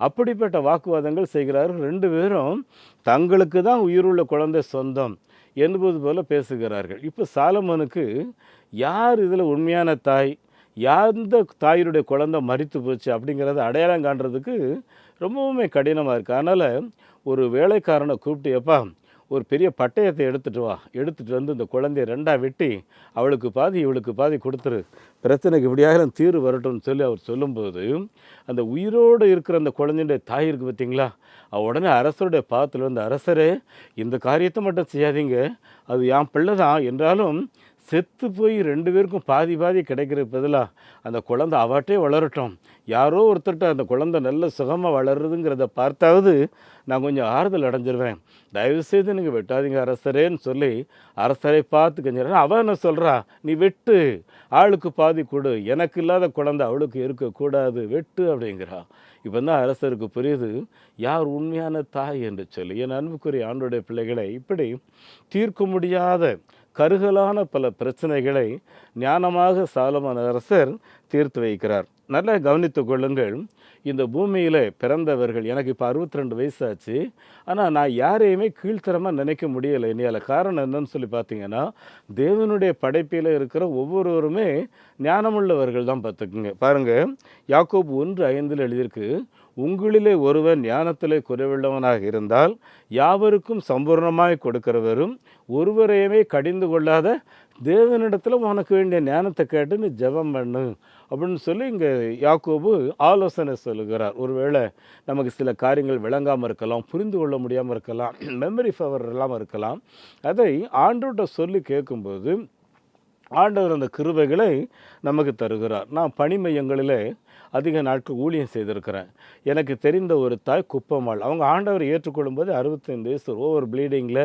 அப்படிப்பட்ட வாக்குவாதங்கள் செய்கிறார்கள். 2 பேரும் தங்களுக்கு தான் உயிருள்ள குழந்தை சொந்தம் என்பது போல பேசுகிறார்கள். இப்போ சாலமோனுக்கு யார் இதில் உண்மையான தாய், எந்த தாயினுடைய குழந்தை மரித்து போச்சு அப்படிங்கிறத அடையாளம் காண்றதுக்கு ரொம்பவுமே கடினமாக இருக்குது. அதனால் ஒரு வேலைக்காரனை கூப்பிட்டு, எப்பா ஒரு பெரிய பட்டயத்தை எடுத்துகிட்டு வா, எடுத்துகிட்டு இந்த குழந்தைய 2ஆக வெட்டி அவளுக்கு பாதி இவளுக்கு பாதி கொடுத்துரு, பிரச்சனைக்கு இப்படியாக தீர்வு வரட்டும்னு சொல்லி அவர் சொல்லும்போது, அந்த உயிரோடு இருக்கிற அந்த குழந்தையுடைய தாய் இருக்குது பார்த்தீங்களா, உடனே அரசருடைய பாதத்தில் அரசரே இந்த காரியத்தை மட்டும் செய்யாதீங்க, அது என் பிள்ளை தான், என்றாலும் செத்து போய் 2 பேருக்கும் பாதி பாதி கிடைக்கிற பதிலாக அந்த குழந்தை அவாட்டே வளரட்டும், யாரோ ஒருத்தர்கிட்ட அந்த குழந்தை நல்ல சுகமாக வளருதுங்கிறத பார்த்தாவது நான் கொஞ்சம் ஆறுதல் அடைஞ்சிருவேன், தயவுசெய்து நீங்கள் வெட்டாதீங்க அரசரேன்னு சொல்லி அரசரை பார்த்து கெஞ்சுறேன். அவன் என்ன சொல்கிறா, நீ வெட்டு, ஆளுக்கு பாதி கொடு, எனக்கு இல்லாத குழந்தை அவளுக்கு இருக்கக்கூடாது, வெட்டு அப்படிங்கிறா. இப்போ தான் அரசருக்கு புரியுது யார் உண்மையான தாய் என்று சொல்லி. என் அன்புக்குரிய ஆண்டோடைய பிள்ளைகளை, இப்படி தீர்க்க முடியாத கருகலான பல பிரச்சனைகளை ஞானமாக சாலமோன் அரசர் தீர்த்து வைக்கிறார். நல்லா கவனித்து கொள்ளுங்கள். இந்த பூமியில் பிறந்தவர்கள், எனக்கு இப்போ 62 வயசாச்சு, ஆனால் நான் யாரையுமே கீழ்த்தரமாக நினைக்க முடியலை என்னையால். காரணம் என்னன்னு சொல்லி பார்த்தீங்கன்னா, தேவனுடைய படைப்பில் இருக்கிற ஒவ்வொருவருமே ஞானமுள்ளவர்கள் தான். பார்த்துக்குங்க. பாருங்கள், யாக்கோபு 1:5 எழுதியிருக்கு, உங்களிலே ஒருவன் ஞானத்திலே குறைவுள்ளவனாக இருந்தால் யாவருக்கும் சம்பூர்ணமாய் கொடுக்கிறவரும் ஒருவரையுமே கடிந்து கொள்ளாத தேவனிடத்தில் உனக்கு வேண்டிய ஞானத்தை கேட்டு நீ ஜெபம் பண்ணு அப்படின்னு சொல்லி இங்கே யாக்கோபு ஆலோசனை சொல்லுகிறார். ஒருவேளை நமக்கு சில காரியங்கள் விளங்காமல் இருக்கலாம், புரிந்து கொள்ள முடியாமல் இருக்கலாம், மெமரி பவர் இல்லாமல் இருக்கலாம். அதை ஆண்டவர்கிட்ட சொல்லி கேட்கும்போது ஆண்டவர் அந்த கிருபைகளை நமக்கு தருகிறார். நான் பணி மையங்களிலே அதிக நாட்கள் ஊழியம் செய்திருக்கிறேன். எனக்கு தெரிந்த ஒரு தாய் குப்பம்மாள், அவங்க ஆண்டவரை ஏற்றுக்கொள்ளும்போது 65 வயசு, ஓவர் ப்ளீடிங்கில்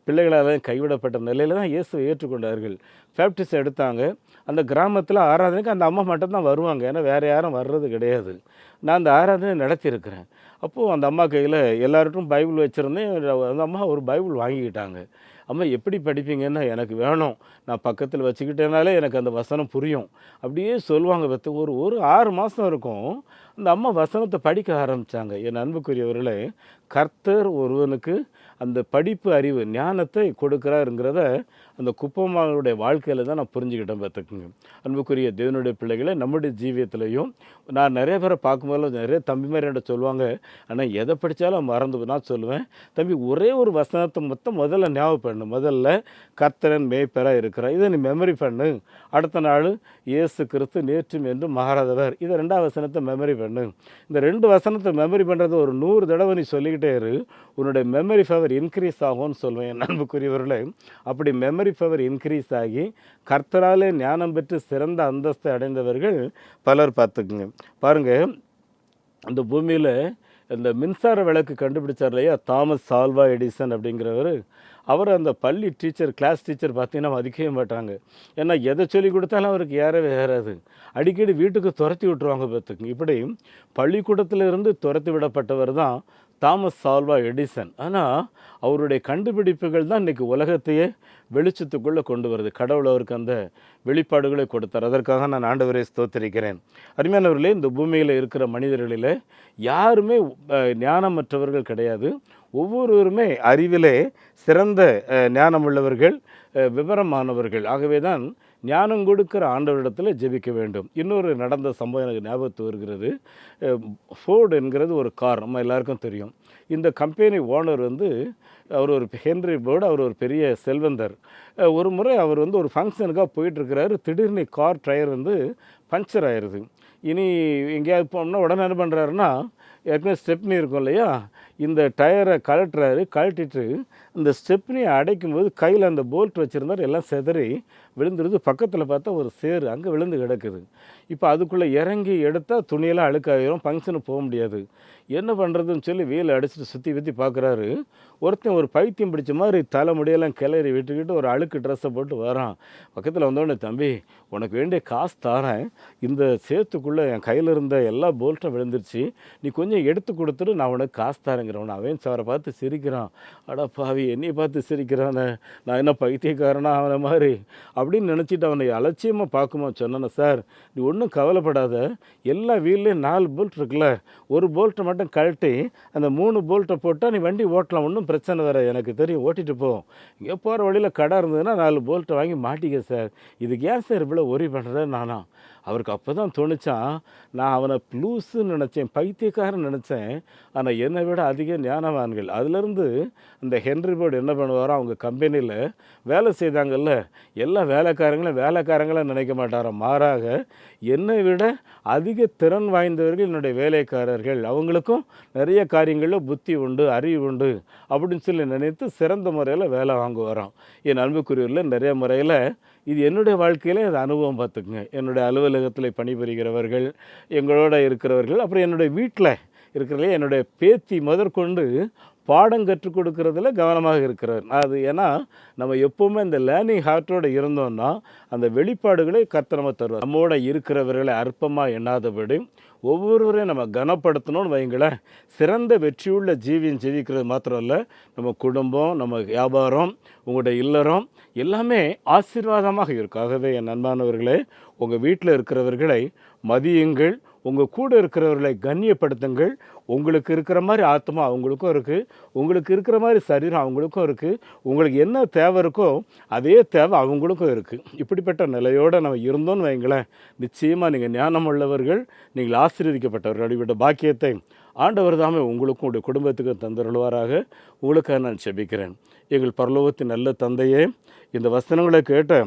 பிள்ளைகளால் கைவிடப்பட்ட நிலையில் தான் இயேசுவை ஏற்றுக்கொண்டார்கள். பேப்டிஸ்ட் எடுத்தாங்க. அந்த கிராமத்தில் ஆராதனைக்கு அந்த அம்மா மட்டும்தான் வருவாங்க, ஏன்னா வேறு யாரும் வர்றது கிடையாது. நான் அந்த ஆராதனை நடத்தியிருக்கிறேன். அப்போது அந்த அம்மா கையில் எல்லார்ட்டும் பைபிள் வச்சுருந்தேன். அந்த அம்மா ஒரு பைபிள் வாங்கிக்கிட்டாங்க. அம்மா எப்படி படிப்பீங்கன்னா, எனக்கு வேணும், நான் பக்கத்தில் வச்சுக்கிட்டேனாலே எனக்கு அந்த வசனம் புரியும் அப்படியே சொல்லுவாங்க. ஒரு 6 மாதம் இருக்கும். அந்த அம்மா வசனத்தை படிக்க ஆரம்பித்தாங்க. என் அன்புக்குரியவர்களே, கர்த்தர் ஒருவனுக்கு அந்த படிப்பு அறிவு ஞானத்தை கொடுக்குறாருங்கிறத அந்த குப்பம்மாவுடைய வாழ்க்கையில் தான் நான் புரிஞ்சுக்கிட்டேன் பார்த்துக்குங்க. அன்புக்குரிய தேவனுடைய பிள்ளைகளை நம்முடைய ஜீவியத்திலையும் நான் நிறைய பேரை பார்க்கும்போது நிறைய தம்பி மாதிரி என்கிட்ட சொல்லுவாங்க, ஆனால் எதை படித்தாலும் மறந்து நான் சொல்லுவேன், தம்பி ஒரே ஒரு வசனத்தை முதல்ல ஞாபகம் பண்ணு. முதல்ல கர்த்தரன் மேய்ப்பராக இருக்கிறார், இதை நீ மெமரி பண்ணு. அடுத்த நாள் இயேசு கிறிஸ்து நேற்றும் என்று மாறாதவர், இதை 2வது வசனத்தை மெமரி பண்ணு. இந்த 2 வசனத்தை மெமரி பண்ணுறது ஒரு 100 தடவை நீ சொல்லிக்கிட்டே இரு, உன்னுடைய மெமரி பவர் இன்க்ரீஸ் ஆகும்னு சொல்லுவேன். என் அன்புக்குரியவர்களே, அப்படி மெமரி பவர் இன்க்ரீஸ் ஆகி கர்த்தராலே ஞானம் பெற்று சிறந்த அந்தஸ்தை அடைந்தவர்கள் பலர் பார்த்துக்குங்க. பாருங்கள், அந்த பூமியில் இந்த மின்சார விளக்கு கண்டுபிடிச்சார் இல்லையா, தாமஸ் ஆல்வா எடிசன் அப்படிங்கிறவர். அவர் அந்த பள்ளி டீச்சர், கிளாஸ் டீச்சர் பார்த்தீங்கன்னா மதிக்கவே மாட்டாங்க. ஏன்னா எதை சொல்லி கொடுத்தாலும் அவருக்கு ஏறவே ஏறாது. அடிக்கடி வீட்டுக்கு துரத்தி விட்டுருவாங்க பார்த்துக்குங்க. இப்படி பள்ளிக்கூடத்திலிருந்து துரத்தி விடப்பட்டவர் தான் தாமஸ் ஆல்வா எடிசன். ஆனால் அவருடைய கண்டுபிடிப்புகள் தான் இன்றைக்கி உலகத்தையே வெளிச்சத்துக்குள்ளே கொண்டு வருது. கடவுள் அவருக்கு அந்த வெளிப்பாடுகளை கொடுத்தார். அதற்காக நான் ஆண்டவரை ஸ்தோத்திரிக்கிறேன். அருமையானவர்களே, இந்த பூமியில் இருக்கிற மனிதர்களில் யாருமே ஞானமற்றவர்கள் கிடையாது. ஒவ்வொருவருமே அறிவிலே சிறந்த ஞானமுள்ளவர்கள், விவரமானவர்கள். ஆகவே தான் ஞானம் கொடுக்கிற ஆண்டவரிடத்தில் ஜெபிக்க வேண்டும். இன்னொரு நடந்த சம்பவம் எனக்கு ஞாபகத்து வருகிறது. ஃபோர்டு என்கிறது ஒரு கார், நம்ம எல்லாருக்கும் தெரியும். இந்த கம்பெனி ஓனர் அவர் ஒரு ஹென்ரி ஃபோர்டு, அவர் ஒரு பெரிய செல்வந்தர். ஒரு முறை அவர் ஒரு ஃபங்க்ஷனுக்காக போயிட்டுருக்கிறாரு. திடீர்னு கார் டயர் பஞ்சர் ஆயிடுது. இனி எங்கேயாவது போனோம்னா உடனே என்ன பண்ணுறாருன்னா, ஏற்கனவே ஸ்டெப்னி இருக்கும் இல்லையா, இந்த டயரை கழட்டிட்டு இந்த ஸ்டெப்னியை அடைக்கும்போது கையில் அந்த போல்ட் வச்சுருந்தார், எல்லாம் செதறி விழுந்துருது. பக்கத்தில் பார்த்தா ஒரு சேறு அங்கே விழுந்து கிடக்குது. இப்போ அதுக்குள்ளே இறங்கி எடுத்தால் துணியெல்லாம் அழுக்காயிரும், ஃபங்க்ஷனுக்கு போக முடியாது. என்ன பண்ணுறதுன்னு சொல்லி வீலை அடிச்சுட்டு சுற்றி பார்க்குறாரு. ஒருத்தன் ஒரு பைத்தியம் பிடிச்ச மாதிரி தலை முடியெல்லாம் கிளறி விட்டுக்கிட்டு ஒரு அழுக்கு ட்ரெஸ்ஸை போட்டு வரான். பக்கத்தில் வந்தோடனே, தம்பி உனக்கு வேண்டிய காசு தாரேன், இந்த சேத்துக்குள்ளே என் கையில் இருந்த எல்லா போல்ட்டும் விழுந்துருச்சு, நீ கொஞ்சம் எடுத்து கொடுத்துட்டு நான் உனக்கு காசு தாரேங்கிறவன். அவன் அவரை பார்த்து சிரிக்கிறான். அடா பாவி, என்னையை பார்த்து சிரிக்கிறானே, நான் என்ன பைத்தியக்காரனா அவனை மாதிரி அப்படின்னு நினச்சிட்டு அவனை அலட்சியமாக பார்க்குமா. சொன்னேன், சார் நீ ஒன்றும் கவலைப்படாத, எல்லா வீல்லையும் 4 போல்ட் இருக்குல்ல, ஒரு போல்ட்டை மட்டும் கழட்டி அந்த 3 போல்ட்டை போட்டால் நீ வண்டி ஓட்டலாம், ஒன்றும் பிரச்சனை வேறு, எனக்கு தெரியும், ஓட்டிகிட்டு போ. இங்கே போகிற வழியில் கடை இருந்ததுன்னா 4 போல்ட்டை வாங்கி மாட்டிக்க சார், இதுக்கு ஏன் சார் இவ்வளோ ஒரி பண்ணுறேன் நானா. அவருக்கு அப்போ தான் தோணுச்சான், நான் அவனை லூஸுன்னு நினச்சேன், பைத்தியக்காரன் நினச்சேன், ஆனால் என்னை விட அதிக ஞானவான்கள். அதுலேருந்து அந்த ஹென்ரி ஃபோர்டு என்ன பண்ணுவாரோ, அவங்க கம்பெனியில் வேலை செய்தாங்கல்ல எல்லா வேலைக்காரங்களும் நினைக்க மாட்டாராம். மாறாக என்னை விட அதிக திறன் வாய்ந்தவர்கள் என்னுடைய வேலைக்காரர்கள், அவங்களுக்கும் நிறைய காரியங்களில் புத்தி உண்டு, அறிவு உண்டு அப்படின்னு சொல்லி நினைத்து சிறந்த முறையில் வேலை வாங்குவாராம். என் அன்புக்குரியவர்கள் நிறைய முறையில் இது என்னுடைய வாழ்க்கையிலே அது அனுபவம் பார்த்துக்குங்க. என்னுடைய அலுவலகத்தில் பணிபுரிகிறவர்கள், எங்களோட இருக்கிறவர்கள், அப்புறம் என்னுடைய வீட்டில் இருக்கிறவங்களே, என்னுடைய பேத்தி முதற்கொண்டு பாடம் கற்றுக் கொடுக்கறதுல கவனமாக இருக்கிறார். அது ஏன்னா நம்ம எப்போவுமே இந்த லேர்னிங் ஹார்ட்டோடு இருந்தோம்னா அந்த வெளிப்பாடுகளை கர்த்தர் நம்ம தருவார். நம்மோட இருக்கிறவர்களை அற்பமாக எண்ணாதபடி ஒவ்வொருவரையும் நம்ம கனப்படுத்தணும்னு வைங்களேன். சிறந்த வெற்றியுள்ள ஜீவிக்கிறது மாத்திரம் இல்லை, நம்ம குடும்பம், நம்ம வியாபாரம், உங்களுடைய இல்லறம் எல்லாமே ஆசீர்வாதமாக இருக்கும். ஆகவே என் அன்பானவர்களே, உங்கள் வீட்டில் இருக்கிறவர்களை மதியுங்கள், உங்கள் கூட இருக்கிறவர்களை கண்ணியப்படுத்துங்கள். உங்களுக்கு இருக்கிற மாதிரி ஆத்மா அவங்களுக்கும் இருக்குது, உங்களுக்கு இருக்கிற மாதிரி சரீரம் அவங்களுக்கும் இருக்குது, உங்களுக்கு என்ன தேவை இருக்கோ அதே தேவை அவங்களுக்கும் இருக்குது. இப்படிப்பட்ட நிலையோடு நம்ம இருந்தோன்னு வைங்களேன், நிச்சயமாக நீங்கள் ஞானம் உள்ளவர்கள், நீங்கள் ஆசீர்வதிக்கப்பட்டவர்கள். அப்படிப்பட்ட பாக்கியத்தை ஆண்டவர் தாமே உங்களுக்கும் உடைய குடும்பத்துக்கும் தந்தருள்வாராக. உங்களுக்காக நான் செபிக்கிறேன். எங்கள் பரலோகத்தின் நல்ல தந்தையே, இந்த வசனங்களை கேட்ட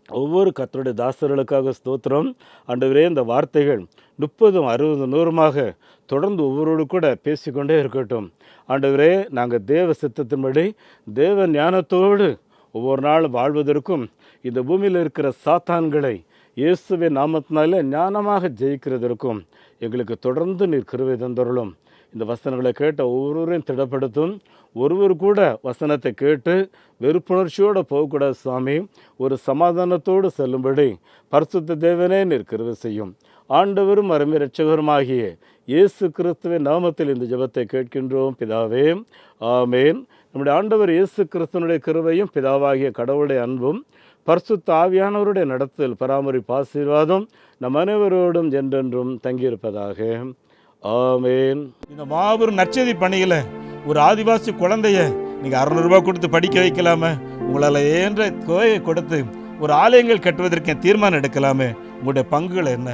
ஒவ்வொரு கர்த்தருடைய தாசர்களுக்காக ஸ்தோத்திரம். ஆண்டவரே, இந்த வார்த்தைகள் 30, 60, 100 தொடர்ந்து ஒவ்வொருவரோடு கூட பேசிக்கொண்டே இருக்கட்டும். ஆண்டவரே, நாங்கள் தேவ சித்தத்தின்படி தேவ ஞானத்தோடு ஒவ்வொரு நாளும் வாழ்வதற்கும் இந்த பூமியில் இருக்கிற சாத்தான்களை இயேசுவின் நாமத்தினாலே ஞானமாக ஜெயிக்கிறதற்கும் எங்களுக்கு தொடர்ந்து நீர் கிருபை தந்தருளும். இந்த வசனங்களை கேட்ட ஒவ்வொருவரையும் திடப்படுத்தும். ஒருவர் கூட வசனத்தை கேட்டு வெறுப்புணர்ச்சியோடு போகக்கூடாது சுவாமி, ஒரு சமாதானத்தோடு செல்லும்படி பரிசுத்த தேவனே நீர் கிருபை செய்யும். ஆண்டவரும் அருமை இரட்சகருமாகிய இயேசு கிறிஸ்துவின் நாமத்தில் இந்த ஜெபத்தை கேட்கின்றோம் பிதாவே, ஆமேன். நம்முடைய ஆண்டவர் இயேசு கிறிஸ்துவனுடைய கிருபையும் பிதாவாகிய கடவுளுடைய அன்பும் பரிசுத்த ஆவியானவருடைய நடத்தல் பராமரிப்பு ஆசீர்வாதம் நம் அனைவரோடும் என்றென்றும் தங்கியிருப்பதாக. ஆமேன். இந்த மாபெரும் நற்செய்தி பணியில் ஒரு ஆதிவாசி குழந்தைய நீங்கள் 600 ரூபாய் கொடுத்து படிக்க வைக்கலாமே, உங்களால் ஏன்ற தொகையை கொடுத்து ஒரு ஆலயங்கள் கட்டுவதற்கு தீர்மானம் எடுக்கலாமே, உங்களுடைய பங்குகள் என்ன?